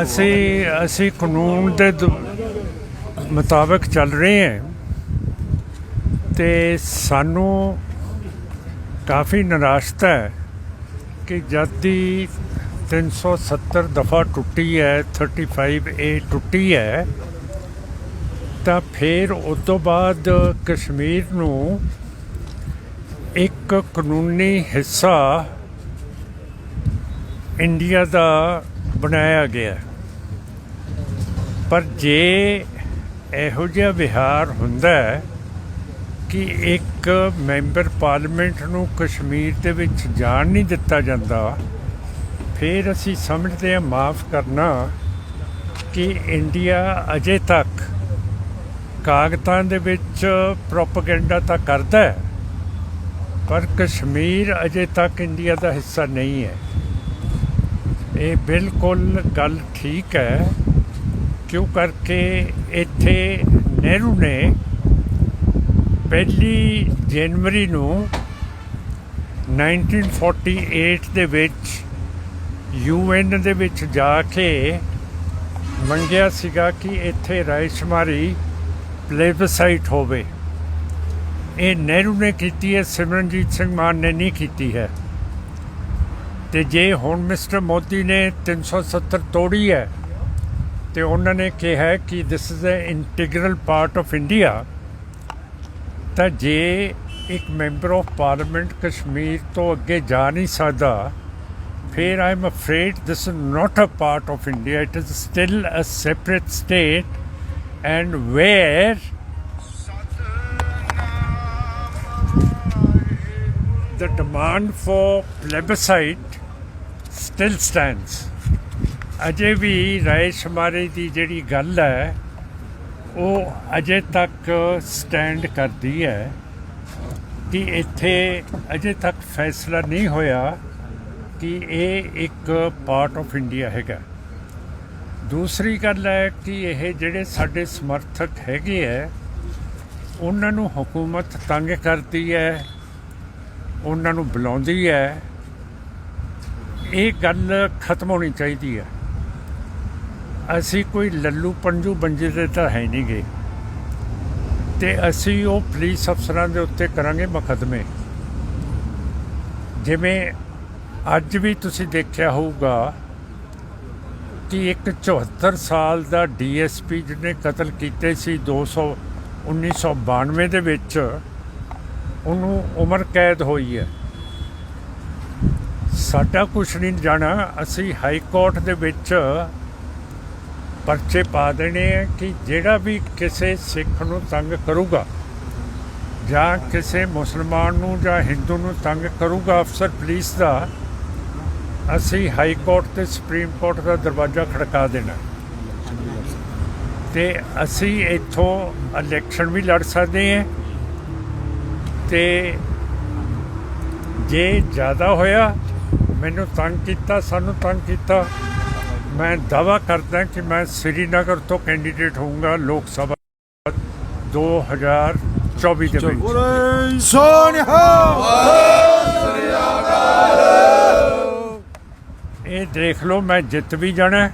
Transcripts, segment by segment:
ਅਸੀਂ ਕਾਨੂੰਨ ਦੇ ਮੁਤਾਬਕ ਚੱਲ ਰਹੇ ਹਾਂ ਤੇ ਸਾਨੂੰ ਕਾफ़ी ਨਿਰਾਸ਼ਤਾ ਹੈ कि जद दी 370 दफ़ा टुटी है 35A टुटी है तो फिर उस तो बाद कश्मीर नू एक कानूनी हिस्सा इंडिया दा बनाया गया पर जे इहो जिहा विहार हुंदा है कि एक मैंबर पार्लीमेंट नू कश्मीर दे विच जाण नहीं दिता जाता फिर असी समझते हैं माफ़ करना कि इंडिया अजे तक कागज़ां दे विच प्रोपेगेंडा तो करता है पर कश्मीर अजे तक इंडिया का हिस्सा नहीं है। ये बिल्कुल गल ठीक है क्यों करके इत्थे नेहरू ने 1 जनवरी नू 1948 दे विच UN दे विच जाके मंगिया सीगा कि इत्थे रायशुमारी प्लेबसाइट होवे। ये नेहरू ने कीती है, सिमरनजीत सिंह मान ने नहीं कीती है। ते जे हुण मिस्टर मोदी ने 370 तोड़ी है तो उन्होंने कहा कि this is a integral part of India तो जे एक मैंबर ऑफ पार्लीमेंट कश्मीर तो अगे जा नहीं सकता फिर I am afraid this is not a part of India it is still a separate state and where the demand for plebiscite still stands. अजे भी रायशुमारी की जिहड़ी गल है वो अजे तक स्टैंड करती है कि इत्थे अजे तक फैसला नहीं होया कि ये एक पार्ट ऑफ इंडिया हैगा। दूसरी गल है कि यह जिहड़े साडे समर्थक हैगे है उन्हां नूं हुकूमत तंग करती है, उन्हां नूं बुलाउंदी है। ये गल खत्म होनी चाहिए है। असी कोई लल्लू पंजू बंजे दे तो है नहीं गए तो असी वो पुलिस अफसरां दे उत्ते करांगे मुकदमे जिवें अज भी तुसी देखिया होगा कि एक 74 साल का DSP जिन्हें कतल कीते सी 1992 दे विच उन्होंने उम्र कैद हुई है। साडा कुछ नहीं जाना, असी हाई कोर्ट दे विच परचे पा देने कि जिहड़ा भी किसी सिख नूं तंग करूगा जां किसी मुसलमान नूं जां हिंदू नूं तंग करूगा अफसर पुलिस का असी हाई कोर्ट ते सुप्रीम कोर्ट का दरवाज़ा खड़का देना ते असी इत्थों इलैक्शन भी लड़ सकते हैं ते जे ज़्यादा होया मैनूं तंग कीता सानूं तंग कीता मैं दावा करता कि मैं श्रीनगर तो कैंडीडेट होऊंगा लोक सभा 2024 के विच। ये देख लो मैं जित भी जाना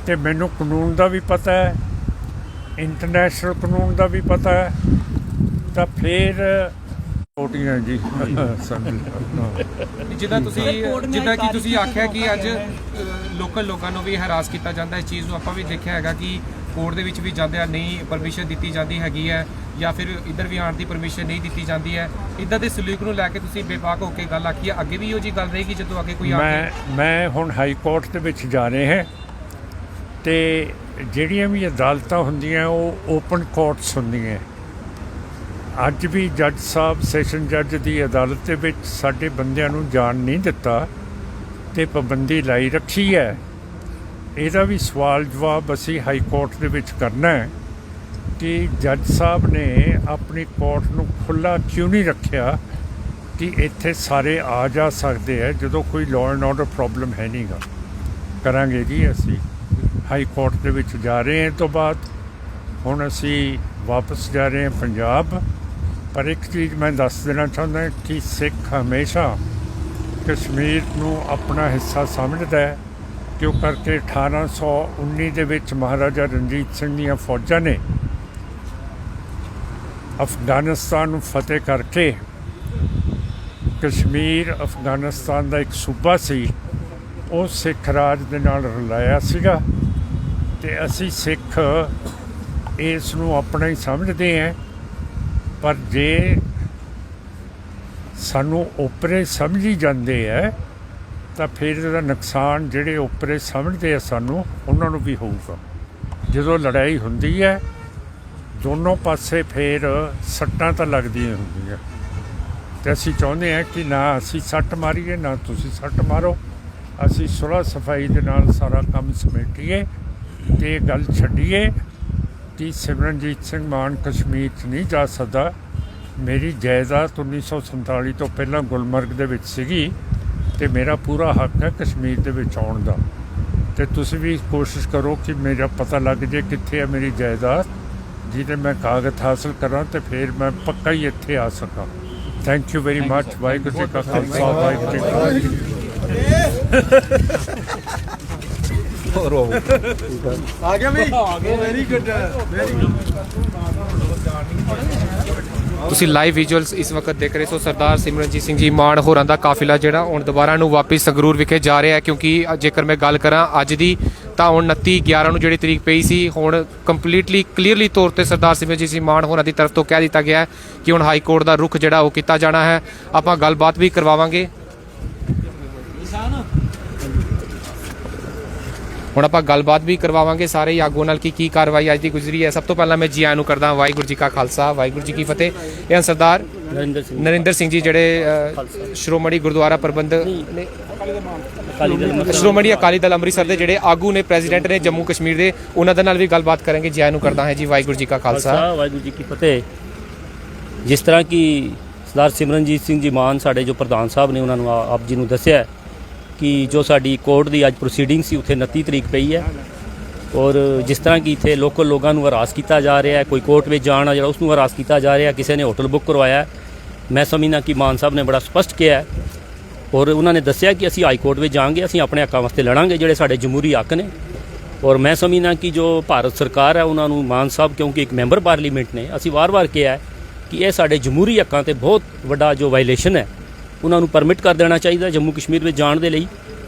तो मैनू कानून का भी पता है, इंटरनेशनल कानून का भी पता है तो फिर ਛੋਟੀਆਂ ਜੀ ਜਿੱਦਾਂ ਕਿ ਤੁਸੀਂ ਆਖਿਆ ਕਿ ਅੱਜ ਲੋਕਲ ਲੋਕਾਂ ਨੂੰ ਵੀ ਹਰਾਸ ਕੀਤਾ ਜਾਂਦਾ ਇਸ ਚੀਜ਼ ਨੂੰ ਆਪਾਂ ਵੀ ਦੇਖਿਆ ਹੈਗਾ ਕਿ ਕੋਰਟ ਦੇ ਵਿੱਚ ਵੀ ਜਾਂਦਿਆਂ ਨਹੀਂ ਪਰਮਿਸ਼ਨ ਦਿੱਤੀ ਜਾਂਦੀ ਹੈਗੀ ਹੈ ਜਾਂ ਫਿਰ ਇੱਧਰ ਵੀ ਆਉਣ ਦੀ ਪਰਮਿਸ਼ਨ ਨਹੀਂ ਦਿੱਤੀ ਜਾਂਦੀ ਹੈ। ਇੱਦਾਂ ਦੇ ਸਲੂਕ ਨੂੰ ਲੈ ਕੇ ਤੁਸੀਂ ਬੇਬਾਕ ਹੋ ਕੇ ਗੱਲ ਆਖੀ ਹੈ, ਅੱਗੇ ਵੀ ਇਹੋ ਜਿਹੀ ਗੱਲ ਰਹੇਗੀ ਜਦੋਂ ਅੱਗੇ ਕੋਈ ਮੈਂ ਹੁਣ ਹਾਈ ਕੋਰਟ ਦੇ ਵਿੱਚ ਜਾ ਰਹੇ ਹਾਂ ਤੇ ਜਿਹੜੀਆਂ ਵੀ ਅਦਾਲਤਾਂ ਹੁੰਦੀਆਂ ਉਹ ਓਪਨ ਕੋਰਟਸ ਹੁੰਦੀਆਂ। ਅੱਜ भी जज साहब सैशन जज की अदालत के विच साडे बंदियां नूं जाण नहीं दिता ते पाबंदी लाई रखी है। ਇਹਦਾ भी सवाल जवाब असी हाई कोर्ट के विच करना है कि जज साहब ने अपनी कोर्ट नूं खुला क्यों नहीं रखिया कि इत्थे सारे आ जा सकते हैं जो कोई लॉ एंड ऑर्डर प्रॉब्लम है नहीं गा। करांगे जी असी हाई कोर्ट के विच जा रहे हैं तो बाद हुण असी वापस जा रहे हैं पंजाब। पर एक चीज़ मैं दस देना चाहता कि सिख हमेशा ਕਸ਼ਮੀਰ ਨੂੰ ਆਪਣਾ ਹਿੱਸਾ ਸਮਝਦਾ ਹੈ, ਕਿਉਂ ਕਰਕੇ 1819 ਦੇ ਵਿੱਚ ਮਹਾਰਾਜਾ ਰਣਜੀਤ ਸਿੰਘ ਦੀਆਂ ਫੌਜਾਂ ਨੇ ਅਫਗਾਨਿਸਤਾਨ ਨੂੰ ਫਤਿਹ ਕਰਕੇ ਕਸ਼ਮੀਰ ਅਫਗਾਨਿਸਤਾਨ ਦਾ ਇੱਕ ਸੂਬਾ ਸੀ, ਉਹ ਸਿੱਖ ਰਾਜ ਦੇ ਨਾਲ ਰਲਾਇਆ ਸੀਗਾ। ਅਤੇ ਅਸੀਂ ਸਿੱਖ ਇਸ ਨੂੰ ਆਪਣਾ ਹੀ ਸਮਝਦੇ ਹਾਂ, ਪਰ ਜੇ ਸਾਨੂੰ ਓਪਰੇ ਸਮਝੀ ਜਾਂਦੇ ਹੈ ਤਾਂ ਫਿਰ ਇਹਦਾ ਨੁਕਸਾਨ ਜਿਹੜੇ ਓਪਰੇ ਸਮਝਦੇ ਆ ਸਾਨੂੰ, ਉਹਨਾਂ ਨੂੰ ਵੀ ਹੋਊਗਾ। ਜਦੋਂ ਲੜਾਈ ਹੁੰਦੀ ਹੈ ਦੋਨੋਂ ਪਾਸੇ ਫਿਰ ਸੱਟਾਂ ਤਾਂ ਲੱਗਦੀਆਂ ਹੁੰਦੀਆਂ, ਅਤੇ ਅਸੀਂ ਚਾਹੁੰਦੇ ਹਾਂ ਕਿ ਨਾ ਅਸੀਂ ਸੱਟ ਮਾਰੀਏ ਨਾ ਤੁਸੀਂ ਸੱਟ ਮਾਰੋ, ਅਸੀਂ ਸੁਲਹ ਸਫਾਈ ਦੇ ਨਾਲ ਸਾਰਾ ਕੰਮ ਸਮੇਟੀਏ ਅਤੇ ਇਹ ਗੱਲ ਛੱਡੀਏ ਕਿ ਸਿਮਰਨਜੀਤ ਸਿੰਘ ਮਾਨ ਕਸ਼ਮੀਰ 'ਚ ਨਹੀਂ ਜਾ ਸਕਦਾ। ਮੇਰੀ ਜਾਇਦਾਦ 1947 ਤੋਂ ਪਹਿਲਾਂ ਗੁਲਮਰਗ ਦੇ ਵਿੱਚ ਸੀਗੀ ਅਤੇ ਮੇਰਾ ਪੂਰਾ ਹੱਕ ਹੈ ਕਸ਼ਮੀਰ ਦੇ ਵਿੱਚ ਆਉਣ ਦਾ, ਅਤੇ ਤੁਸੀਂ ਵੀ ਕੋਸ਼ਿਸ਼ ਕਰੋ ਕਿ ਮੇਰਾ ਪਤਾ ਲੱਗ ਜੇ ਕਿੱਥੇ ਹੈ ਮੇਰੀ ਜਾਇਦਾਦ, ਜਿਹਦੇ ਮੈਂ ਕਾਗਜ਼ ਹਾਸਲ ਕਰਾਂ ਅਤੇ ਫਿਰ ਮੈਂ ਪੱਕਾ ਹੀ ਇੱਥੇ ਆ ਸਕਾਂ। Thank you very much. Waheguru ji ਕਾ ਖਾਲਸਾ, ਵਾਹਿਗੁਰੂ ਜੀ ਕੀ ਫਤਿਹ। ਆ ਗਿਆ ਬਈ, ਵੈਰੀ ਗੁੱਡ, ਵੈਰੀ ਗੁੱਡ। ਤੁਸੀਂ ਲਾਈਵ ਵਿਜ਼ੂਅਲਸ ਇਸ ਵਕਤ ਦੇਖ ਰਹੇ ਸੋ ਸਰਦਾਰ ਸਿਮਰਨਜੀਤ ਸਿੰਘ ਜੀ ਮਾਨ ਹੋਰਾਂ ਦਾ ਕਾਫਿਲਾ ਜਿਹੜਾ ਹੁਣ ਦੁਬਾਰਾ ਨੂੰ ਵਾਪਸ ਸੰਗਰੂਰ ਵਿਖੇ ਜਾ ਰਿਹਾ ਹੈ, ਕਿਉਂਕਿ ਜੇਕਰ ਮੈਂ ਗੱਲ ਕਰਾਂ ਅੱਜ ਦੀ ਤਾਂ ਹੁਣ 29/11 ਨੂੰ ਜਿਹੜੀ ਤਰੀਕ ਪਈ ਸੀ, ਹੁਣ ਕੰਪਲੀਟਲੀ ਕਲੀਅਰਲੀ ਤੌਰ ਤੇ ਸਰਦਾਰ ਸਿਮਰਨਜੀਤ ਸਿੰਘ ਮਾਨ ਹੋਰਾਂ ਦੀ ਤਰਫ ਤੋਂ ਕਹਿ ਦਿੱਤਾ ਗਿਆ ਹੈ ਕਿ ਹੁਣ ਹਾਈ ਕੋਰਟ ਦਾ ਰੁਖ ਜਿਹੜਾ ਉਹ ਕੀਤਾ ਜਾਣਾ ਹੈ। ਆਪਾਂ ਗੱਲਬਾਤ ਵੀ ਕਰਵਾਵਾਂਗੇ। ਹੁਣ ਆਪਾਂ ਗੱਲਬਾਤ ਵੀ ਕਰਵਾਵਾਂਗੇ ਸਾਰੇ ਹੀ ਆਗੂਆਂ ਨਾਲ ਕੀ ਕਾਰਵਾਈ ਅੱਜ ਦੀ ਗੁਜ਼ਰੀ ਹੈ। ਸਭ ਤੋਂ ਪਹਿਲਾਂ ਮੈਂ ਜੀ ਆਇਆਂ ਨੂੰ ਕਰਦਾ ਵਾਹਿਗੁਰੂ ਜੀ ਕਾ ਖਾਲਸਾ, ਵਾਹਿਗੁਰੂ ਜੀ ਕੀ ਫਤਿਹ। ਇਹ ਸਰਦਾਰ ਨਰਿੰਦਰ ਸਿੰਘ ਜੀ ਜਿਹੜੇ ਸ਼੍ਰੋਮਣੀ ਗੁਰਦੁਆਰਾ ਪ੍ਰਬੰਧਕ ਨੇ, ਸ਼੍ਰੋਮਣੀ ਅਕਾਲੀ ਦਲ ਅੰਮ੍ਰਿਤਸਰ ਦੇ ਜਿਹੜੇ ਆਗੂ ਨੇ, ਪ੍ਰੈਜ਼ੀਡੈਂਟ ਨੇ ਜੰਮੂ ਕਸ਼ਮੀਰ ਦੇ, ਉਹਨਾਂ ਦੇ ਨਾਲ ਵੀ ਗੱਲਬਾਤ ਕਰਾਂਗੇ। ਜੀ ਆਇਆਂ ਨੂੰ ਕਰਦਾ ਹੈ ਜੀ, ਵਾਹਿਗੁਰੂ ਜੀ ਕਾ ਖਾਲਸਾ, ਵਾਹਿਗੁਰੂ ਜੀ ਕੀ ਫਤਿਹ। ਜਿਸ ਤਰ੍ਹਾਂ ਕਿ ਸਰਦਾਰ ਸਿਮਰਨਜੀਤ ਸਿੰਘ ਜੀ ਮਾਨ ਸਾਡੇ ਜੋ ਪ੍ਰਧਾਨ ਸਾਹਿਬ ਨੇ, ਉਹਨਾਂ ਨੂੰ ਆਪ ਜੀ ਨੂੰ ਦੱਸਿਆ ਕਿ ਜੋ ਸਾਡੀ ਕੋਰਟ ਦੀ ਅੱਜ ਪ੍ਰੋਸੀਡਿੰਗ ਸੀ ਉੱਥੇ 29 ਤਰੀਕ ਪਈ ਹੈ, ਔਰ ਜਿਸ ਤਰ੍ਹਾਂ ਕਿ ਇੱਥੇ ਲੋਕਲ ਲੋਕਾਂ ਨੂੰ ਹਰਾਸ ਕੀਤਾ ਜਾ ਰਿਹਾ ਹੈ, ਕੋਈ ਕੋਰਟ ਵਿੱਚ ਜਾਣਾ ਜਿਹੜਾ ਉਸ ਨੂੰ ਹਰਾਸ ਕੀਤਾ ਜਾ ਰਿਹਾ, ਕਿਸੇ ਨੇ ਹੋਟਲ ਬੁੱਕ ਕਰਵਾਇਆ। ਮੈਂ ਸਮਝਦਾ ਕਿ ਮਾਨ ਸਾਹਿਬ ਨੇ ਬੜਾ ਸਪਸ਼ਟ ਕਿਹਾ ਹੈ, ਔਰ ਉਹਨਾਂ ਨੇ ਦੱਸਿਆ ਕਿ ਅਸੀਂ ਹਾਈ ਕੋਰਟ ਵਿੱਚ ਜਾਵਾਂਗੇ, ਅਸੀਂ ਆਪਣੇ ਹੱਕਾਂ ਵਾਸਤੇ ਲੜਾਂਗੇ ਜਿਹੜੇ ਸਾਡੇ ਜਮਹੂਰੀ ਹੱਕ ਨੇ। ਔਰ ਮੈਂ ਸਮਝਦਾ ਕਿ ਜੋ ਭਾਰਤ ਸਰਕਾਰ ਹੈ ਉਹਨਾਂ ਨੂੰ, ਮਾਨ ਸਾਹਿਬ ਕਿਉਂਕਿ ਇੱਕ ਮੈਂਬਰ ਪਾਰਲੀਮੈਂਟ ਨੇ, ਅਸੀਂ ਵਾਰ-ਵਾਰ ਕਿਹਾ ਕਿ ਇਹ ਸਾਡੇ ਜਮਹੂਰੀ ਹੱਕਾਂ ਤੇ ਬਹੁਤ ਵੱਡਾ ਜੋ ਵਾਇਲੇਸ਼ਨ ਹੈ, ਉਹਨਾਂ ਨੂੰ ਪਰਮਿਟ ਕਰ ਦੇਣਾ ਚਾਹੀਦਾ ਜੰਮੂ ਕਸ਼ਮੀਰ ਵਿੱਚ ਜਾਣ ਦੇ ਲਈ।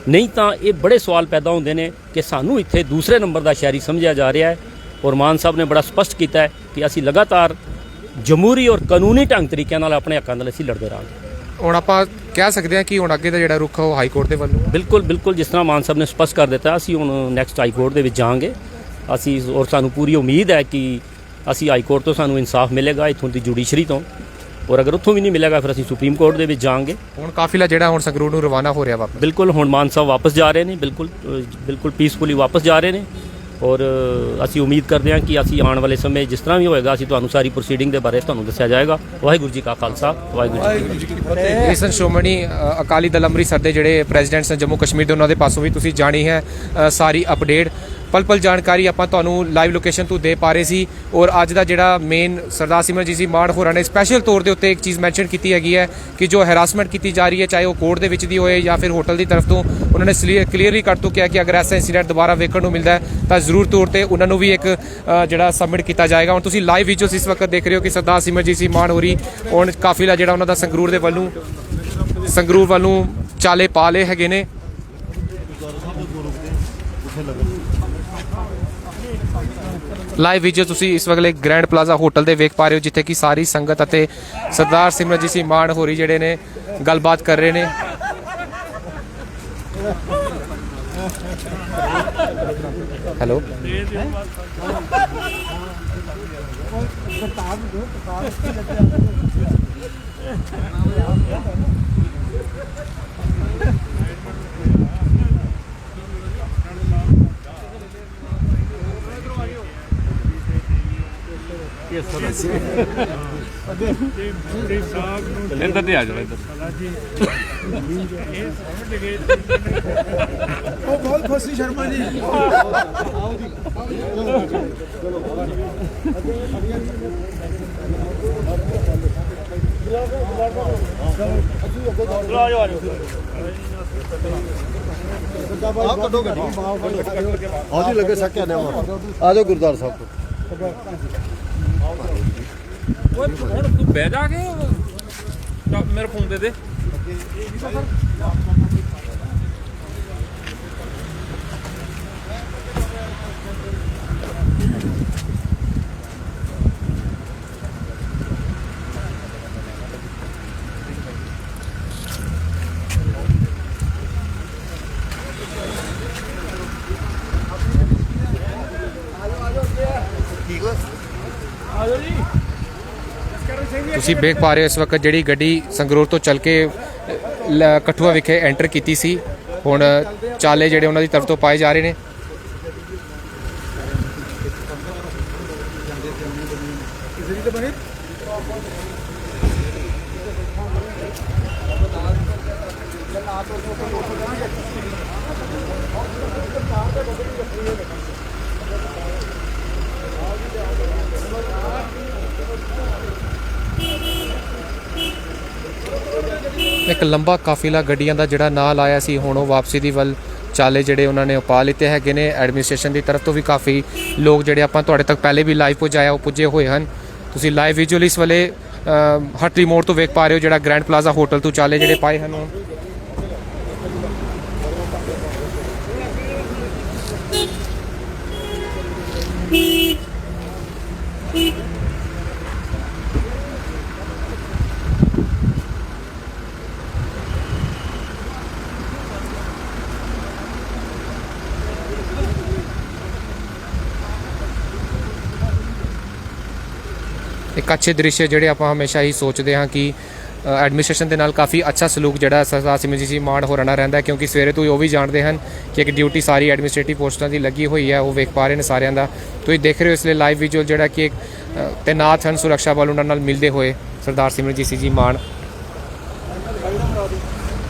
ਨਹੀਂ ਤਾਂ ਇਹ ਬੜੇ ਸਵਾਲ ਪੈਦਾ ਹੁੰਦੇ ਨੇ ਕਿ ਸਾਨੂੰ ਇੱਥੇ ਦੂਸਰੇ ਨੰਬਰ ਦਾ ਸ਼ਹਿਰੀ ਸਮਝਿਆ ਜਾ ਰਿਹਾ ਹੈ। ਔਰ ਮਾਨ ਸਾਹਿਬ ਨੇ ਬੜਾ ਸਪਸ਼ਟ ਕੀਤਾ ਹੈ ਕਿ ਅਸੀਂ ਲਗਾਤਾਰ ਜਮਹੂਰੀ ਔਰ ਕਾਨੂੰਨੀ ਢੰਗ ਤਰੀਕਿਆਂ ਨਾਲ ਆਪਣੇ ਹੱਕਾਂ ਨਾਲ ਅਸੀਂ ਲੜਦੇ ਰਹਾਂਗੇ। ਹੁਣ ਆਪਾਂ ਕਹਿ ਸਕਦੇ ਹਾਂ ਕਿ ਹੁਣ ਅੱਗੇ ਦਾ ਜਿਹੜਾ ਰੁਖ ਉਹ ਹਾਈ ਕੋਰਟ ਦੇ ਵੱਲੋਂ ਬਿਲਕੁਲ ਜਿਸ ਤਰ੍ਹਾਂ ਮਾਨ ਸਾਹਿਬ ਨੇ ਸਪਸ਼ਟ ਕਰ ਦਿੱਤਾ, ਅਸੀਂ ਹੁਣ ਨੈਕਸਟ ਹਾਈ ਕੋਰਟ ਦੇ ਵਿੱਚ ਜਾਵਾਂਗੇ। ਅਸੀਂ ਔਰ ਸਾਨੂੰ ਪੂਰੀ ਉਮੀਦ ਹੈ ਕਿ ਅਸੀਂ ਹਾਈ ਕੋਰਟ ਤੋਂ ਸਾਨੂੰ ਇਨਸਾਫ ਮਿਲੇਗਾ, ਇੱਥੋਂ ਦੀ ਜੁਡੀਸ਼ਰੀ ਤੋਂ, ਔਰ ਅਗਰ ਉੱਥੋਂ ਵੀ ਨਹੀਂ ਮਿਲੇਗਾ ਫਿਰ ਅਸੀਂ ਸੁਪਰੀਮ ਕੋਰਟ ਦੇ ਵਿੱਚ ਜਾਵਾਂਗੇ। ਹੁਣ ਕਾਫਿਲਾ ਜਿਹੜਾ ਹੁਣ ਸੰਗਰੂਰ ਨੂੰ ਰਵਾਨਾ ਹੋ ਰਿਹਾ ਵਾ, ਬਿਲਕੁਲ ਹੁਣ ਮਾਨ ਸਾਹਿਬ ਵਾਪਸ ਜਾ ਰਹੇ ਨੇ, ਬਿਲਕੁਲ ਪੀਸਫੁਲੀ ਵਾਪਸ ਜਾ ਰਹੇ ਨੇ। ਔਰ ਅਸੀਂ ਉਮੀਦ ਕਰਦੇ ਹਾਂ ਕਿ ਅਸੀਂ ਆਉਣ ਵਾਲੇ ਸਮੇਂ ਜਿਸ ਤਰ੍ਹਾਂ ਵੀ ਹੋਏਗਾ ਅਸੀਂ ਤੁਹਾਨੂੰ ਸਾਰੀ ਪ੍ਰੋਸੀਡਿੰਗ ਦੇ ਬਾਰੇ ਤੁਹਾਨੂੰ ਦੱਸਿਆ ਜਾਏਗਾ। ਵਾਹਿਗੁਰੂ ਜੀ ਕਾ ਖਾਲਸਾ, ਵਾਹਿਗੁਰੂ ਜੀ ਕੀ ਫਤਿਹ। ਇਸ ਸ਼੍ਰੋਮਣੀ ਅਕਾਲੀ ਦਲ ਅੰਮ੍ਰਿਤਸਰ ਦੇ ਜਿਹੜੇ ਪ੍ਰੈਜ਼ੀਡੈਂਟਸ ਨੇ ਜੰਮੂ ਕਸ਼ਮੀਰ ਦੇ, ਉਹਨਾਂ ਦੇ ਪਾਸੋਂ ਵੀ ਤੁਸੀਂ ਜਾਣੀ ਹੈ ਸਾਰੀ ਅਪਡੇਟ, ਪਲ ਜਾਣਕਾਰੀ ਆਪਾਂ ਤੁਹਾਨੂੰ ਲਾਈਵ ਲੋਕੇਸ਼ਨ ਤੋਂ ਦੇ ਪਾ ਰਹੇ ਸੀ। ਔਰ ਅੱਜ ਦਾ ਜਿਹੜਾ ਮੇਨ ਸਰਦਾਰ ਸਿਮਰਨਜੀਤ ਸਿੰਘ ਮਾਨ ਹੋਰਾਂ ਨੇ ਸਪੈਸ਼ਲ ਤੌਰ ਦੇ ਉੱਤੇ ਇੱਕ ਚੀਜ਼ ਮੈਂਸ਼ਨ ਕੀਤੀ ਹੈਗੀ ਹੈ ਕਿ ਜੋ ਹੈਰਾਸਮੈਂਟ ਕੀਤੀ ਜਾ ਰਹੀ ਹੈ, ਚਾਹੇ ਉਹ ਕੋਰਟ ਦੇ ਵਿੱਚ ਦੀ ਹੋਏ ਜਾਂ ਫਿਰ ਹੋਟਲ ਦੀ ਤਰਫ ਤੋਂ, ਉਹਨਾਂ ਨੇ ਕਲੀਅਰਲੀ ਕਰ ਤੋਂ ਕਿਹਾ ਕਿ ਅਗਰ ਐਸਾ ਇੰਸੀਡੈਂਟ ਦੁਬਾਰਾ ਵੇਖਣ ਨੂੰ ਮਿਲਦਾ ਹੈ ਤਾਂ ਜ਼ਰੂਰ ਤੌਰ ਤੇ ਉਹਨਾਂ ਨੂੰ ਵੀ ਇੱਕ ਜਿਹੜਾ ਸਬਮਿਟ ਕੀਤਾ ਜਾਏਗਾ। ਹੁਣ ਤੁਸੀਂ ਲਾਈਵ ਵਿਜ਼ੂਅਲਸ ਇਸ ਵਕਤ ਦੇਖ ਰਹੇ ਹੋ ਕਿ ਸਰਦਾਰ ਸਿਮਰਨਜੀਤ ਸਿੰਘ ਮਾਨ ਹੋਰੀ ਹੁਣ ਕਾਫਿਲਾ ਜਿਹੜਾ ਉਹਨਾਂ ਦਾ ਸੰਗਰੂਰ ਵੱਲੋਂ ਚਾਲੇ ਪਾ ਲਏ ਹੈਗੇ ਨੇ। ਲਾਈਵ ਵੀਡੀਓ ਤੁਸੀਂ ਇਸ ਵਕਤ ਗ੍ਰੈਂਡ ਪਲਾਜ਼ਾ ਹੋਟਲ ਦੇ ਵੇਖ ਪਾ ਰਹੇ ਹੋ, ਜਿੱਥੇ ਕਿ ਸਾਰੀ ਸੰਗਤ ਅਤੇ ਸਰਦਾਰ ਸਿਮਰਨਜੀਤ ਸਿੰਘ ਮਾਨ ਹੋਰੀ ਜਿਹੜੇ ਨੇ ਗੱਲਬਾਤ ਕਰ ਰਹੇ ਨੇ। ਹੈਲੋ, ਇੱਧਰ ਤੇ ਆ ਜਾਓ, ਇੱਧਰ। ਉਹ ਬਹੁਤ ਖੁਸ਼ੀ ਸ਼ਰਮਾ ਜੀ। ਆਹ ਕੱਢੋ ਗੱਡੀ ਆਹ ਲੱਗੇ ਸੱਕਿਆ ਨੇ ਆ ਜਾਓ ਗੁਰਦਾਰ ਸਾਹਿਬ ਤੋਂ ਓਏ ਹੁਣ ਤੂੰ ਬਹਿ ਜਾ ਕੇ ਮੇਰੇ ਫੋਨ ਦੇ ਤੁਸੀਂ ਵੇਖ ਪਾ ਰਹੇ ਹੋ ਇਸ ਵਕਤ ਜਿਹੜੀ ਗੱਡੀ ਸੰਗਰੂਰ ਤੋਂ ਚੱਲ ਕੇ ਕਠੂਆ ਵਿਖੇ ਐਂਟਰ ਕੀਤੀ ਸੀ, ਹੁਣ ਚਾਲੇ ਜਿਹੜੇ ਉਹਨਾਂ ਦੀ ਤਰਫ ਤੋਂ ਪਾਏ ਜਾ ਰਹੇ ਨੇ। ਇੱਕ ਲੰਬਾ ਕਾਫਿਲਾ ਗੱਡੀਆਂ ਦਾ ਜਿਹੜਾ ਨਾਲ ਆਇਆ ਸੀ, ਹੁਣ ਉਹ ਵਾਪਸੀ ਦੀ ਵੱਲ ਚਾਲੇ ਜਿਹੜੇ ਉਹਨਾਂ ਨੇ ਪਾ ਲਿੱਤੇ ਹੈਗੇ ਨੇ। ਐਡਮਿਨਿਸਟ੍ਰੇਸ਼ਨ ਦੀ ਤਰਫ ਤੋਂ ਵੀ ਕਾਫੀ ਲੋਕ ਜਿਹੜੇ ਆਪਾਂ ਤੁਹਾਡੇ ਤੱਕ ਪਹਿਲੇ ਵੀ ਲਾਈਵ ਪਹੁੰਚਾਇਆ ਉਹ ਪੁੱਜੇ ਹੋਏ ਹਨ। ਤੁਸੀਂ ਲਾਈਵ ਵਿਜ਼ੂਅਲ ਇਸ ਵੇਲੇ ਹਟਰੀ ਮੋੜ ਤੋਂ ਵੇਖ ਪਾ ਰਹੇ ਹੋ, ਜਿਹੜਾ ਗ੍ਰੈਂਡ ਪਲਾਜ਼ਾ ਹੋਟਲ ਤੋਂ ਚਾਲੇ ਜਿਹੜੇ ਪਾਏ ਹਨ। ਇੱਕ ਅੱਛੇ ਦ੍ਰਿਸ਼ ਜਿਹੜੇ ਆਪਾਂ ਹਮੇਸ਼ਾ ਹੀ ਸੋਚਦੇ ਹਾਂ ਕਿ ਐਡਮਿਨਿਸਟ੍ਰੇਸ਼ਨ ਦੇ ਨਾਲ ਕਾਫੀ ਅੱਛਾ ਸਲੂਕ ਜਿਹੜਾ ਸਰਦਾਰ ਸਿਮਰਨਜੀਤ ਸਿੰਘ ਮਾਨ ਹੋਰਾਂ ਨਾਲ ਰਹਿੰਦਾ, ਕਿਉਂਕਿ ਸਵੇਰੇ ਤੋਂ ਉਹ ਵੀ ਜਾਣਦੇ ਹਨ ਕਿ ਇੱਕ ਡਿਊਟੀ ਸਾਰੀ ਐਡਮਿਨਿਸਟ੍ਰੇਟਿਵ ਪੋਸਟਾਂ ਦੀ ਲੱਗੀ ਹੋਈ ਹੈ, ਉਹ ਵੇਖ ਪਾ ਰਹੇ ਨੇ ਸਾਰਿਆਂ ਦਾ। ਤੁਸੀਂ ਦੇਖ ਰਹੇ ਹੋ ਇਸ ਲਈ ਲਾਈਵ ਵਿਜ਼ੂਅਲ ਜਿਹੜਾ ਕਿ ਇੱਕ ਤੈਨਾਤ ਹਨ ਸੁਰੱਖਿਆ ਬਲ ਉਹਨਾਂ ਨਾਲ ਮਿਲਦੇ ਹੋਏ ਸਰਦਾਰ ਸਿਮਰਨਜੀਤ ਸਿੰਘ ਜੀ ਮਾਨ।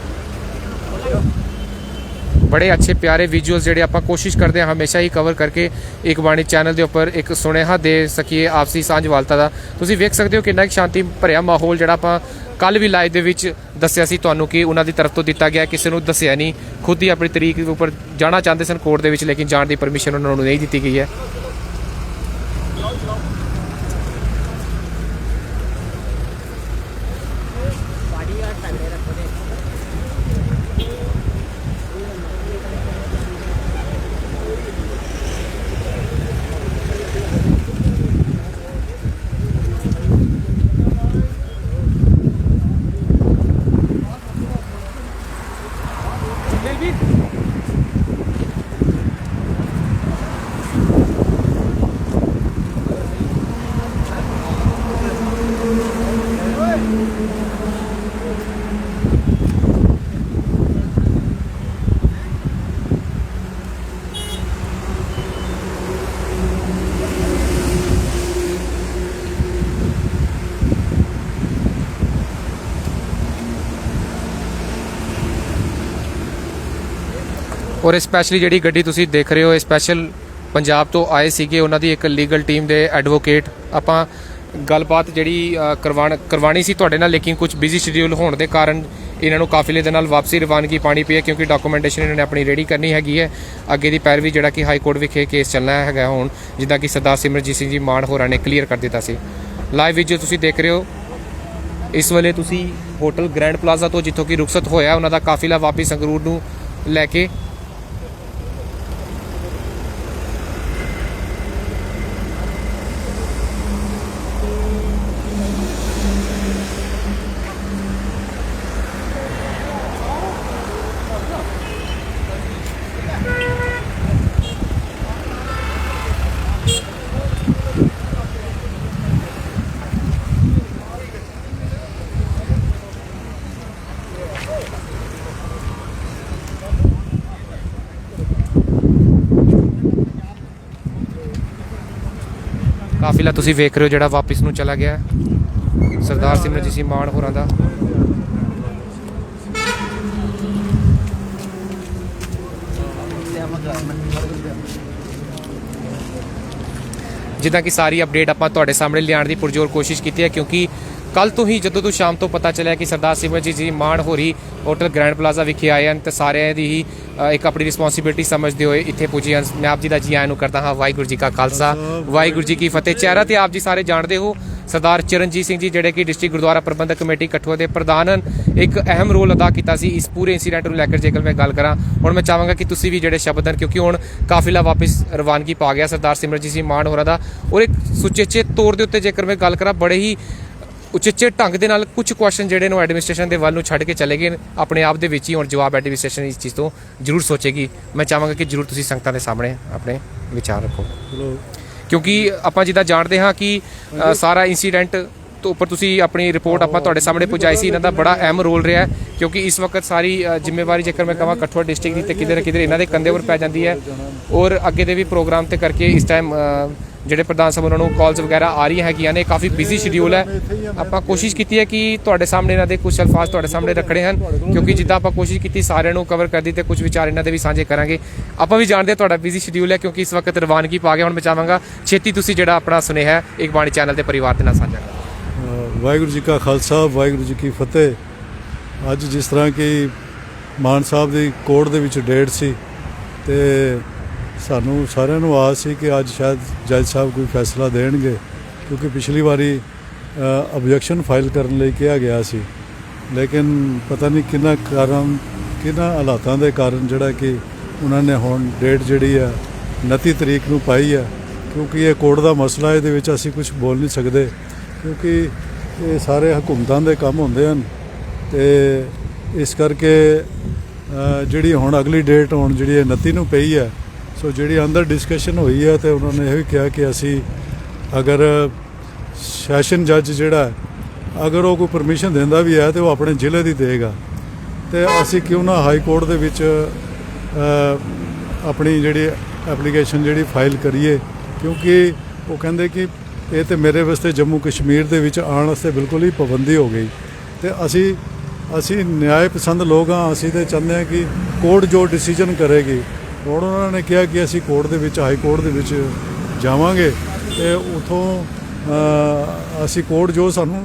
ਬੜੇ ਅੱਛੇ ਪਿਆਰੇ ਵਿਜ਼ੂਅਲਸ ਜਿਹੜੇ ਆਪਾਂ ਕੋਸ਼ਿਸ਼ ਕਰਦੇ ਹਾਂ ਹਮੇਸ਼ਾ ਹੀ ਕਵਰ ਕਰਕੇ ਇੱਕ ਬਾਣੀ ਚੈਨਲ ਦੇ ਉੱਪਰ ਇੱਕ ਸੁਨੇਹਾ ਦੇ ਸਕੀਏ ਆਪਸੀ ਸਾਂਝਵਾਲਤਾ ਦਾ। ਤੁਸੀਂ ਵੇਖ ਸਕਦੇ ਹੋ ਕਿੰਨਾ ਇੱਕ ਸ਼ਾਂਤੀ ਭਰਿਆ ਮਾਹੌਲ ਜਿਹੜਾ ਆਪਾਂ ਕੱਲ ਵੀ ਲਾਈਵ ਦੇ ਵਿੱਚ ਦੱਸਿਆ ਸੀ ਤੁਹਾਨੂੰ ਕਿ ਉਹਨਾਂ ਦੀ ਤਰਫ ਤੋਂ ਦਿੱਤਾ ਗਿਆ, ਕਿਸੇ ਨੂੰ ਦੱਸਿਆ ਨਹੀਂ, ਖੁਦ ਹੀ ਆਪਣੀ ਤਰੀਕ ਦੇ ਉੱਪਰ ਜਾਣਾ ਚਾਹੁੰਦੇ ਸਨ ਕੋਰਟ ਦੇ ਵਿੱਚ, ਲੇਕਿਨ ਜਾਣ ਦੀ ਪਰਮਿਸ਼ਨ ਉਹਨਾਂ ਨੂੰ ਨਹੀਂ ਦਿੱਤੀ ਗਈ ਹੈ। ਔਰ ਸਪੈਸ਼ਲੀ ਜਿਹੜੀ ਗੱਡੀ ਤੁਸੀਂ ਦੇਖ ਰਹੇ ਹੋ ਸਪੈਸ਼ਲ ਪੰਜਾਬ ਤੋਂ ਆਏ ਸੀਗੇ, ਉਹਨਾਂ ਦੀ ਇੱਕ ਲੀਗਲ ਟੀਮ ਦੇ ਐਡਵੋਕੇਟ। ਆਪਾਂ ਗੱਲਬਾਤ ਜਿਹੜੀ ਕਰਵਾਣੀ ਸੀ ਤੁਹਾਡੇ ਨਾਲ, ਲੇਕਿਨ ਕੁਝ ਬਿਜ਼ੀ ਸ਼ਡਿਊਲ ਹੋਣ ਦੇ ਕਾਰਨ ਇਹਨਾਂ ਨੂੰ ਕਾਫਿਲੇ ਦੇ ਨਾਲ ਵਾਪਸੀ ਰਵਾਨਗੀ ਪਾਣੀ ਪਈ ਹੈ, ਕਿਉਂਕਿ ਡਾਕੂਮੈਂਟੇਸ਼ਨ ਇਹਨਾਂ ਨੇ ਆਪਣੀ ਰੈਡੀ ਕਰਨੀ ਹੈਗੀ ਹੈ। ਅੱਗੇ ਦੀ ਪੈਰਵੀ ਜਿਹੜਾ ਕਿ ਹਾਈ ਕੋਰਟ ਵਿਖੇ ਕੇਸ ਚੱਲਣਾ ਹੈਗਾ ਹੁਣ, ਜਿੱਦਾਂ ਕਿ ਸਰਦਾਰ ਸਿਮਰਨਜੀਤ ਸਿੰਘ ਜੀ ਮਾਨ ਹੋਰਾਂ ਨੇ ਕਲੀਅਰ ਕਰ ਦਿੱਤਾ ਸੀ। ਲਾਈਵ ਵਿੱਚ ਜੋ ਤੁਸੀਂ ਦੇਖ ਰਹੇ ਹੋ ਇਸ ਵੇਲੇ ਤੁਸੀਂ ਹੋਟਲ ਗ੍ਰੈਂਡ ਪਲਾਜ਼ਾ ਤੋਂ ਜਿੱਥੋਂ ਕਿ ਰੁਖਸਤ ਹੋਇਆ ਉਹਨਾਂ ਦਾ ਕਾਫਿਲਾ ਵਾਪਸ ਸੰਗਰੂਰ ਨੂੰ ਲੈ ਕੇ ਕਾਫਿਲਾ ਤੁਸੀਂ ਵੇਖ ਰਹੇ ਹੋ ਜਿਹੜਾ ਵਾਪਸ ਨੂੰ ਚਲਾ ਗਿਆ ਸਰਦਾਰ ਸਿਮਰਨਜੀਤ ਸਿੰਘ ਮਾਨ ਹੋਰਾਂ ਦਾ। ਜਿੱਦਾਂ ਕਿ ਸਾਰੀ ਅਪਡੇਟ ਆਪਾਂ ਤੁਹਾਡੇ ਸਾਹਮਣੇ ਲਿਆਉਣ ਦੀ ਪੁਰਜ਼ੋਰ ਕੋਸ਼ਿਸ਼ ਕੀਤੀ ਹੈ, ਕਿਉਂਕਿ ਕੱਲ ਤੋਂ ਹੀ ਜਦੋਂ ਤੋਂ ਸ਼ਾਮ ਤੋਂ ਪਤਾ ਚੱਲਿਆ ਕਿ ਸਰਦਾਰ ਸਿਮਰਨਜੀਤ ਜੀ ਮਾਨ ਹੋਰੀ ਹੋਟਲ ਗ੍ਰੈਂਡ ਪਲਾਜ਼ਾ ਵਿਖੇ ਆਏ ਹਨ ਤੇ ਸਾਰਿਆਂ ਦੀ ਹੀ ਇੱਕ ਆਪਣੀ ਰਿਸਪੌਂਸਿਬਿਲਟੀ ਸਮਝਦੇ ਹੋਏ ਇੱਥੇ ਪੁੱਜੇ ਹਨ। ਮੈਂ ਆਪ ਜੀ ਦਾ ਜੀ ਆਇਆਂ ਨੂੰ ਕਰਦਾ ਹਾਂ। ਵਾਹਿਗੁਰੂ ਜੀ ਕਾ ਖਾਲਸਾ, ਵਾਹਿਗੁਰੂ ਜੀ ਕੀ ਫਤਿਹ। ਚਿਹਰਾ ਤੇ ਆਪ ਜੀ ਸਾਰੇ ਜਾਣਦੇ ਹੋ ਸਰਦਾਰ ਚਰਨਜੀਤ ਸਿੰਘ ਜੀ ਜਿਹੜੇ ਕਿ ਡਿਸਟ੍ਰਿਕਟ ਗੁਰਦੁਆਰਾ ਪ੍ਰਬੰਧਕ ਕਮੇਟੀ ਕਠੂਆ ਦੇ ਪ੍ਰਧਾਨ ਹਨ। ਇੱਕ ਅਹਿਮ ਰੋਲ ਅਦਾ ਕੀਤਾ ਸੀ ਇਸ ਪੂਰੇ ਇੰਸੀਡੈਂਟ ਨੂੰ ਲੈ ਕੇ। ਜੇਕਰ ਮੈਂ ਗੱਲ ਕਰਾਂ ਹੁਣ ਮੈਂ ਚਾਹਾਂਗਾ ਕਿ ਤੁਸੀਂ ਵੀ ਜਿਹੜੇ ਸ਼ਬਦ ਹਨ, ਕਿਉਂਕਿ ਹੁਣ ਕਾਫਿਲਾ ਵਾਪਸ ਰਵਾਨਗੀ ਪਾ ਗਿਆ ਸਰਦਾਰ ਸਿਮਰਨਜੀਤ ਸਿੰਘ ਮਾਨ ਹੋਰਾਂ ਦਾ, ਔਰ ਇੱਕ ਸੁਚੇਚੇ ਤੌਰ ਦੇ ਉੱਤੇ ਜੇਕਰ ਮੈਂ ਗੱਲ ਕਰਾਂ ਬੜੇ ਹੀ ਉਚੇਚੇ ਢੰਗ ਦੇ ਨਾਲ ਕੁਝ ਕੁਐਸਚਨ ਜਿਹੜੇ ਨੂੰ ਐਡਮਿਨਿਸਟ੍ਰੇਸ਼ਨ ਦੇ ਵੱਲ ਨੂੰ ਛੱਡ ਕੇ ਚਲੇ ਗਏ ਆਪਣੇ ਆਪ ਦੇ ਵਿੱਚ ਹੀ। ਹੁਣ ਜਵਾਬ ਐਡਮਿਨਿਸਟ੍ਰੇਸ਼ਨ ਇਸ ਚੀਜ਼ ਤੋਂ ਜ਼ਰੂਰ ਸੋਚੇਗੀ। ਮੈਂ ਚਾਹਾਂਗਾ ਕਿ ਜ਼ਰੂਰ ਤੁਸੀਂ ਸੰਗਤਾਂ ਦੇ ਸਾਹਮਣੇ ਆਪਣੇ ਵਿਚਾਰ ਰੱਖੋ, ਕਿਉਂਕਿ ਆਪਾਂ ਜਿੱਦਾਂ ਜਾਣਦੇ ਹਾਂ ਕਿ ਸਾਰਾ ਇੰਸੀਡੈਂਟ ਤੋਂ ਉੱਪਰ ਤੁਸੀਂ ਆਪਣੀ ਰਿਪੋਰਟ ਆਪਾਂ ਤੁਹਾਡੇ ਸਾਹਮਣੇ ਪਹੁੰਚਾਈ ਸੀ। ਇਹਨਾਂ ਦਾ ਬੜਾ ਅਹਿਮ ਰੋਲ ਰਿਹਾ ਹੈ, ਕਿਉਂਕਿ ਇਸ ਵਕਤ ਸਾਰੀ ਜ਼ਿੰਮੇਵਾਰੀ ਜੇਕਰ ਮੈਂ ਕਹਾਂ ਕਠੂਆ ਡਿਸਟ੍ਰਿਕਟ ਦੀ ਤੇ ਕਿਤੇ ਨਾ ਕਿਤੇ ਇਹਨਾਂ ਦੇ ਕੰਧੇ ਉੱਪਰ ਪੈ ਜਾਂਦੀ ਹੈ। ਔਰ ਅੱਗੇ ਦੇ ਵੀ ਪ੍ਰੋਗਰਾਮ ਤੇ ਕਰਕੇ ਇਸ ਟਾਈਮ ਜਿਹੜੇ ਪ੍ਰਧਾਨ ਸਾਹਿਬ ਉਹਨਾਂ ਨੂੰ ਕਾਲਸ ਵਗੈਰਾ ਆ ਰਹੀਆਂ ਹੈਗੀਆਂ ਨੇ। ਕਾਫੀ ਬਿਜ਼ੀ ਸ਼ਡਿਊਲ ਹੈ। ਆਪਾਂ ਕੋਸ਼ਿਸ਼ ਕੀਤੀ ਹੈ ਕਿ ਤੁਹਾਡੇ ਸਾਹਮਣੇ ਇਹਨਾਂ ਦੇ ਕੁਝ ਅਲਫਾਜ਼ ਤੁਹਾਡੇ ਸਾਹਮਣੇ ਰੱਖਣੇ ਹਨ, ਕਿਉਂਕਿ ਜਿੱਦਾਂ ਆਪਾਂ ਕੋਸ਼ਿਸ਼ ਕੀਤੀ ਸਾਰਿਆਂ ਨੂੰ ਕਵਰ ਕਰਦੀ ਤੇ ਕੁਝ ਵਿਚਾਰ ਇਹਨਾਂ ਦੇ ਵੀ ਸਾਂਝੇ ਕਰਾਂਗੇ। ਆਪਾਂ ਵੀ ਜਾਣਦੇ ਹਾਂ ਤੁਹਾਡਾ ਬਿਜ਼ੀ ਸ਼ਡਿਊਲ ਹੈ, ਕਿਉਂਕਿ ਇਸ ਵਕਤ ਰਵਾਨਗੀ ਪਾ ਗਿਆ। ਹੁਣ ਮੈਂ ਚਾਹਾਂਗਾ ਛੇਤੀ ਤੁਸੀਂ ਜਿਹੜਾ ਆਪਣਾ ਸੁਨੇਹਾ ਇੱਕ ਬਾਣੀ ਚੈਨਲ ਦੇ ਪਰਿਵਾਰ ਦੇ ਨਾਲ ਸਾਂਝਾ ਕਰੋ। ਵਾਹਿਗੁਰੂ ਜੀ ਕਾ ਖਾਲਸਾ, ਵਾਹਿਗੁਰੂ ਜੀ ਕੀ ਫਤਿਹ। ਅੱਜ ਜਿਸ ਤਰ੍ਹਾਂ ਕਿ ਮਾਨ ਸਾਹਿਬ ਦੀ ਕੋਰਟ ਦੇ ਵਿੱਚ ਡੇਟ ਸੀ ਤੇ ਸਾਨੂੰ ਸਾਰਿਆਂ ਨੂੰ ਆਸ ਸੀ ਕਿ ਅੱਜ ਸ਼ਾਇਦ ਜੱਜ ਸਾਹਿਬ ਕੋਈ ਫੈਸਲਾ ਦੇਣਗੇ, ਕਿਉਂਕਿ ਪਿਛਲੀ ਵਾਰੀ ਆਬਜੈਕਸ਼ਨ ਫਾਈਲ ਕਰਨ ਲਈ ਕਿਹਾ ਗਿਆ ਸੀ, ਲੇਕਿਨ ਪਤਾ ਨਹੀਂ ਕਿਹਨਾਂ ਹਾਲਾਤਾਂ ਦੇ ਕਾਰਨ ਜਿਹੜਾ ਕਿ ਉਹਨਾਂ ਨੇ ਹੁਣ ਡੇਟ ਜਿਹੜੀ ਹੈ 29 ਤਰੀਕ ਨੂੰ ਪਾਈ ਹੈ। ਕਿਉਂਕਿ ਇਹ ਕੋਰਟ ਦਾ ਮਸਲਾ, ਇਹਦੇ ਵਿੱਚ ਅਸੀਂ ਕੁਝ ਬੋਲ ਨਹੀਂ ਸਕਦੇ, ਕਿਉਂਕਿ ਇਹ ਸਾਰੇ ਹਕੂਮਤਾਂ ਦੇ ਕੰਮ ਹੁੰਦੇ ਹਨ। ਤੇ ਇਸ ਕਰਕੇ ਜਿਹੜੀ ਹੁਣ ਅਗਲੀ ਡੇਟ ਹੁਣ ਜਿਹੜੀ 29 ਨੂੰ ਪਈ ਹੈ, ਸੋ ਜਿਹੜੀ ਅੰਦਰ ਡਿਸਕਸ਼ਨ ਹੋਈ ਹੈ ਤੇ ਉਹਨਾਂ ਨੇ ਇਹ ਵੀ ਕਿਹਾ ਕਿ ਅਸੀਂ ਅਗਰ ਸੈਸ਼ਨ ਜੱਜ ਜਿਹੜਾ ਅਗਰ ਉਹ ਕੋਈ ਪਰਮਿਸ਼ਨ ਦਿੰਦਾ ਵੀ ਹੈ ਤੇ ਉਹ ਆਪਣੇ ਜ਼ਿਲ੍ਹੇ ਦੀ ਦੇਗਾ, ਤੇ ਅਸੀਂ ਕਿਉਂ ਨਾ ਹਾਈ ਕੋਰਟ ਦੇ ਵਿੱਚ ਆਪਣੀ ਜਿਹੜੀ ਐਪਲੀਕੇਸ਼ਨ ਜਿਹੜੀ ਫਾਈਲ ਕਰੀਏ, ਕਿਉਂਕਿ ਉਹ ਕਹਿੰਦੇ ਕਿ ਇਹ ਤੇ ਮੇਰੇ ਵਾਸਤੇ ਜੰਮੂ ਕਸ਼ਮੀਰ ਦੇ ਵਿੱਚ ਆਉਣ ਵਾਸਤੇ ਬਿਲਕੁਲ ਹੀ ਪਾਬੰਦੀ ਹੋ ਗਈ। ਤੇ ਅਸੀਂ ਨਿਆਂ ਪਸੰਦ ਲੋਕ ਹਾਂ, ਅਸੀਂ ਤੇ ਚਾਹੁੰਦੇ ਹਾਂ ਕਿ ਕੋਰਟ ਜੋ ਡਿਸੀਜਨ ਕਰੇਗੀ। ਹੁਣ ਉਹਨਾਂ ਨੇ ਕਿਹਾ ਕਿ ਅਸੀਂ ਕੋਰਟ ਦੇ ਵਿੱਚ ਹਾਈ ਕੋਰਟ ਦੇ ਵਿੱਚ ਜਾਵਾਂਗੇ ਤੇ ਉਥੋਂ ਅਸੀਂ ਕੋਰਟ ਜੋ ਸਾਨੂੰ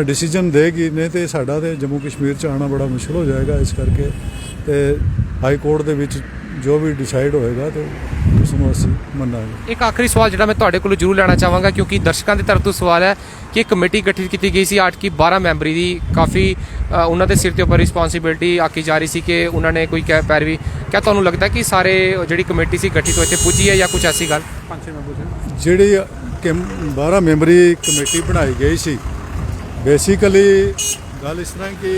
ਡਿਸੀਜਨ ਦੇਗੀ, ਨਹੀਂ ਤੇ ਸਾਡਾ ਤੇ ਜੰਮੂ ਕਸ਼ਮੀਰ 'ਚ ਆਉਣਾ ਬੜਾ ਮੁਸ਼ਕਿਲ ਹੋ ਜਾਏਗਾ। ਇਸ ਕਰਕੇ ਤੇ ਹਾਈ ਕੋਰਟ ਦੇ ਵਿੱਚ ਜੋ ਵੀ ਡਿਸਾਈਡ ਹੋਏਗਾ ਤੇ ਉਸ ਨੂੰ ਅਸੀਂ ਮੰਨਾਂਗੇ। ਇੱਕ ਆਖਰੀ ਸਵਾਲ ਜਿਹੜਾ ਮੈਂ ਤੁਹਾਡੇ ਕੋਲੋਂ ਜ਼ਰੂਰ ਲੈਣਾ ਚਾਹਾਂਗਾ, ਕਿਉਂਕਿ ਦਰਸ਼ਕਾਂ ਦੀ ਤਰਫ ਤੋਂ ਸਵਾਲ ਹੈ ਕਿ ਇੱਕ ਕਮੇਟੀ ਗਠਿਤ ਕੀਤੀ ਗਈ ਸੀ 8 ਕੀ 12 ਮੈਂਬਰੀ ਦੀ, ਕਾਫੀ ਉਹਨਾਂ ਦੇ ਸਿਰ ਤੇ ਉੱਪਰ ਰਿਸਪੌਂਸਿਬਿਲਟੀ ਆਕੀ ਜਾ ਰਹੀ ਸੀ ਕਿ ਉਹਨਾਂ ਨੇ ਕੋਈ ਪੈਰਵੀ। ਕਿਆ ਤੁਹਾਨੂੰ ਲੱਗਦਾ ਕਿ ਸਾਰੇ ਜਿਹੜੀ ਕਮੇਟੀ ਸੀ ਗਠਿਤ ਹੋਏ ਇੱਥੇ ਪੁੱਜੀ ਹੈ ਜਾਂ ਕੁਝ ਐਸੀ ਗੱਲ? ਜਿਹੜੀ 12 ਮੈਂਬਰੀ ਕਮੇਟੀ ਬਣਾਈ ਗਈ ਸੀ, ਬੇਸਿਕਲੀ ਗੱਲ ਇਸ ਤਰ੍ਹਾਂ ਕਿ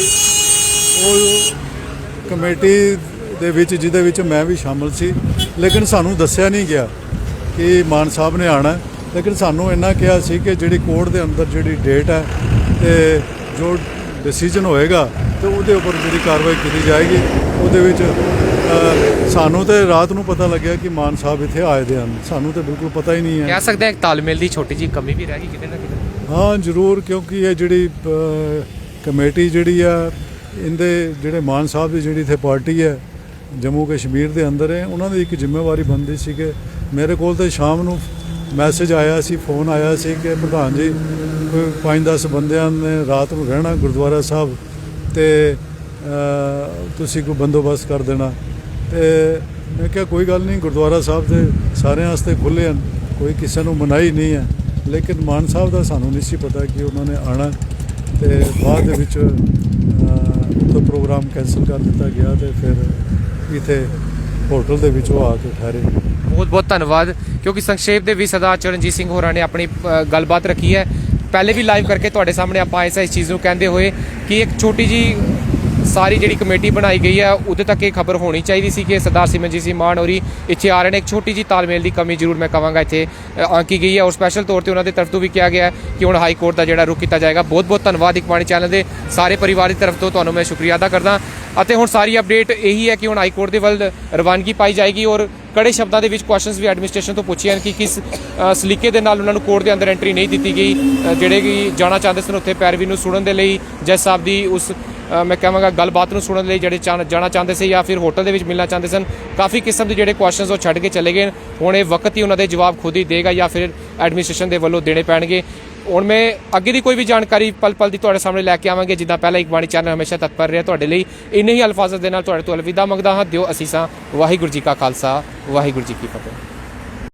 ਉਹ ਕਮੇਟੀ ਦੇ ਵਿੱਚ ਜਿਹਦੇ ਵਿੱਚ ਮੈਂ ਵੀ ਸ਼ਾਮਲ ਸੀ, ਲੇਕਿਨ ਸਾਨੂੰ ਦੱਸਿਆ ਨਹੀਂ ਗਿਆ ਕਿ ਮਾਨ ਸਾਹਿਬ ਨੇ ਆਉਣਾ, ਲੇਕਿਨ ਸਾਨੂੰ ਇੰਨਾ ਕਿਹਾ ਸੀ ਕਿ ਜਿਹੜੀ ਕੋਰਟ ਦੇ ਅੰਦਰ ਜਿਹੜੀ ਡੇਟ ਹੈ ਤੇ ਜੋ ਡਿਸੀਜਨ ਹੋਏਗਾ ਤੇ ਉਹਦੇ ਉੱਪਰ ਜਿਹੜੀ ਕਾਰਵਾਈ ਕੀਤੀ ਜਾਏਗੀ। ਉਹਦੇ ਵਿੱਚ ਸਾਨੂੰ ਤੇ ਰਾਤ ਨੂੰ ਪਤਾ ਲੱਗਿਆ ਕਿ ਮਾਨ ਸਾਹਿਬ ਇੱਥੇ ਆਏ ਦੇ ਹਨ, ਸਾਨੂੰ ਤੇ ਬਿਲਕੁਲ ਪਤਾ ਹੀ ਨਹੀਂ ਹੈ। ਕਹਿ ਸਕਦੇ ਹਾਂ ਇੱਕ ਤਾਲਮੇਲ ਦੀ ਛੋਟੀ ਜਿਹੀ ਕਮੀ ਵੀ ਰਹਿ ਗਈ ਕਿਤੇ ਨਾ ਕਿਤੇ। ਹਾਂ ਜ਼ਰੂਰ, ਕਿਉਂਕਿ ਇਹ ਜਿਹੜੀ ਕਮੇਟੀ ਜਿਹੜੀ ਆ ਇਹਦੇ ਜਿਹੜੇ ਮਾਨ ਸਾਹਿਬ ਦੀ ਜਿਹੜੀ ਇੱਥੇ ਪਾਰਟੀ ਹੈ ਜੰਮੂ ਕਸ਼ਮੀਰ ਦੇ ਅੰਦਰ ਹੈ, ਉਹਨਾਂ ਦੀ ਇੱਕ ਜ਼ਿੰਮੇਵਾਰੀ ਬਣਦੀ ਸੀ ਕਿ ਮੇਰੇ ਕੋਲ ਤੇ ਸ਼ਾਮ ਨੂੰ ਮੈਸੇਜ ਆਇਆ ਸੀ, ਫੋਨ ਆਇਆ ਸੀ ਕਿ ਪ੍ਰਧਾਨ ਜੀ ਕੋਈ 5-10 ਬੰਦਿਆਂ ਨੇ ਰਾਤ ਨੂੰ ਰਹਿਣਾ ਗੁਰਦੁਆਰਾ ਸਾਹਿਬ ਤੇ ਤੁਸੀਂ ਕੋਈ ਬੰਦੋਬਸਤ ਕਰ ਦੇਣਾ। ਤੇ ਮੈਂ ਕਿਹਾ ਕੋਈ ਗੱਲ ਨਹੀਂ, ਗੁਰਦੁਆਰਾ ਸਾਹਿਬ ਤੇ ਸਾਰਿਆਂ ਵਾਸਤੇ ਖੁੱਲ੍ਹੇ ਹਨ, ਕੋਈ ਕਿਸੇ ਨੂੰ ਮਨਾਹੀ ਨਹੀਂ ਹੈ। ਲੇਕਿਨ ਮਾਨ ਸਾਹਿਬ ਦਾ ਸਾਨੂੰ ਨਹੀਂ ਸੀ ਪਤਾ ਕਿ ਉਹਨਾਂ ਨੇ ਆਉਣਾ, ਤੇ ਬਾਅਦ ਦੇ ਵਿੱਚ ਉੱਥੋਂ ਪ੍ਰੋਗਰਾਮ ਕੈਂਸਲ ਕਰ ਦਿੱਤਾ ਗਿਆ ਤੇ ਫਿਰ ਇੱਥੇ ਹੋਟਲ ਦੇ ਵਿੱਚ ਉਹ ਆ ਕੇ ਠਹਿਰੇ। ਬਹੁਤ ਬਹੁਤ ਧੰਨਵਾਦ, ਕਿਉਂਕਿ ਸੰਖੇਪ ਦੇ ਵੀ ਸਰਦਾਰ ਚਰਨਜੀਤ ਸਿੰਘ ਹੋਰਾਂ ਨੇ ਆਪਣੀ ਗੱਲਬਾਤ ਰੱਖੀ ਹੈ। ਪਹਿਲੇ ਵੀ ਲਾਈਵ ਕਰਕੇ ਤੁਹਾਡੇ ਸਾਹਮਣੇ ਆਪਾਂ ਇਸ ਚੀਜ਼ ਨੂੰ ਕਹਿੰਦੇ ਹੋਏ ਕਿ ਇੱਕ ਛੋਟੀ ਜੀ ਸਾਰੀ ਜਿਹੜੀ ਕਮੇਟੀ ਬਣਾਈ ਗਈ ਹੈ ਉਹਦੇ ਤੱਕ ਇਹ ਖਬਰ ਹੋਣੀ ਚਾਹੀਦੀ ਸੀ ਕਿ ਸਰਦਾਰ ਸਿਮਰਨਜੀਤ ਸਿੰਘ ਮਾਨ ਹੋਰੀ ਇੱਥੇ ਆ ਰਹੇ ਨੇ। ਇੱਕ ਛੋਟੀ ਜੀ ਤਾਲਮੇਲ ਦੀ ਕਮੀ ਜ਼ਰੂਰ ਮੈਂ ਕਹਾਂਗਾ ਇੱਥੇ ਆਂਕੀ ਗਈ ਹੈ, ਔਰ ਸਪੈਸ਼ਲ ਤੌਰ ਤੇ ਉਹਨਾਂ ਦੇ ਤਰਫ ਤੋਂ ਵੀ ਕਿਹਾ ਗਿਆ ਕਿ ਹੁਣ ਹਾਈ ਕੋਰਟ ਦਾ ਜਿਹੜਾ ਰੁਖ ਕੀਤਾ ਜਾਏਗਾ। ਬਹੁਤ ਬਹੁਤ ਧੰਨਵਾਦ ਇੱਕ ਬਾਣੀ ਚੈਨਲ ਦੇ ਸਾਰੇ ਪਰਿਵਾਰ ਦੀ ਤਰਫ ਤੋਂ ਤੁਹਾਨੂੰ ਮੈਂ ਸ਼ੁਕਰੀਆ ਅਦਾ ਕਰਦਾ। ਅਤੇ ਹੁਣ ਸਾਰੀ ਅਪਡੇਟ ਇਹੀ ਹੈ ਕਿ ਹੁਣ ਹਾਈ ਕੋਰਟ ਦੇ ਵੱਲ ਰਵਾਨਗੀ ਪਾਈ ਜਾਏਗੀ, ਔਰ ਕੜੇ ਸ਼ਬਦਾਂ ਦੇ ਵਿੱਚ ਕੁਐਸਚਨਸ ਵੀ ਐਡਮਿਨਿਸਟ੍ਰੇਸ਼ਨ ਤੋਂ ਪੁੱਛੇ ਹਨ ਕਿ ਕਿਸ ਸਲੀਕੇ ਦੇ ਨਾਲ ਉਹਨਾਂ ਨੂੰ ਕੋਰਟ ਦੇ ਅੰਦਰ ਐਂਟਰੀ ਨਹੀਂ ਦਿੱਤੀ ਗਈ। ਜਿਹੜੇ ਕਿ ਜਾਣਾ ਚਾਹੁੰਦੇ ਸਨ ਉੱਥੇ ਪੈਰਵੀ ਨੂੰ ਸੁਣਨ ਦੇ ਲਈ, ਜੱਜ ਸਾਹਿਬ ਦੀ ਉਸ ਮੈਂ ਕਹਾਂਗਾ ਗੱਲਬਾਤ ਨੂੰ ਸੁਣਨ ਲਈ ਜਿਹੜੇ ਜਾਣਾ ਚਾਹੁੰਦੇ ਸੀ ਜਾਂ ਫਿਰ ਹੋਟਲ ਦੇ ਵਿੱਚ ਮਿਲਣਾ ਚਾਹੁੰਦੇ ਸਨ, ਕਾਫੀ ਕਿਸਮ ਦੇ ਜਿਹੜੇ ਕੁਐਸਚਨਸ ਉਹ ਛੱਡ ਕੇ ਚਲੇ ਗਏ। ਹੁਣ ਇਹ ਵਕਤ ਹੀ ਉਹਨਾਂ ਦੇ ਜਵਾਬ ਖੁਦ ਹੀ ਦੇਗਾ ਜਾਂ ਫਿਰ ਐਡਮਿਨਿਸਟ੍ਰੇਸ਼ਨ ਦੇ ਵੱਲੋਂ ਦੇਣੇ ਪੈਣਗੇ। ਹੁਣ ਮੈਂ ਅੱਗੇ ਦੀ ਕੋਈ ਵੀ ਜਾਣਕਾਰੀ ਪਲ ਪਲ ਦੀ ਤੁਹਾਡੇ ਸਾਹਮਣੇ ਲੈ ਕੇ ਆਵਾਂਗੇ। ਜਿੱਦਾਂ ਪਹਿਲਾਂ ਇੱਕ ਬਾਣੀ ਚੈਨਲ ਹਮੇਸ਼ਾ ਤਤਪਰ ਰਿਹਾ ਤੁਹਾਡੇ ਲਈ, ਇੰਨੇ ਹੀ ਅਲਫਾਜ਼ਾਂ ਦੇ ਨਾਲ ਤੁਹਾਡੇ ਤੋਂ ਅਲਵਿਦਾ ਮੰਗਦਾ ਹਾਂ। ਦਿਓ ਅਸੀਸਾਂ। ਵਾਹਿਗੁਰੂ ਜੀ ਕਾ ਖਾਲਸਾ, ਵਾਹਿਗੁਰੂ ਜੀ ਕੀ ਫਤਿਹ।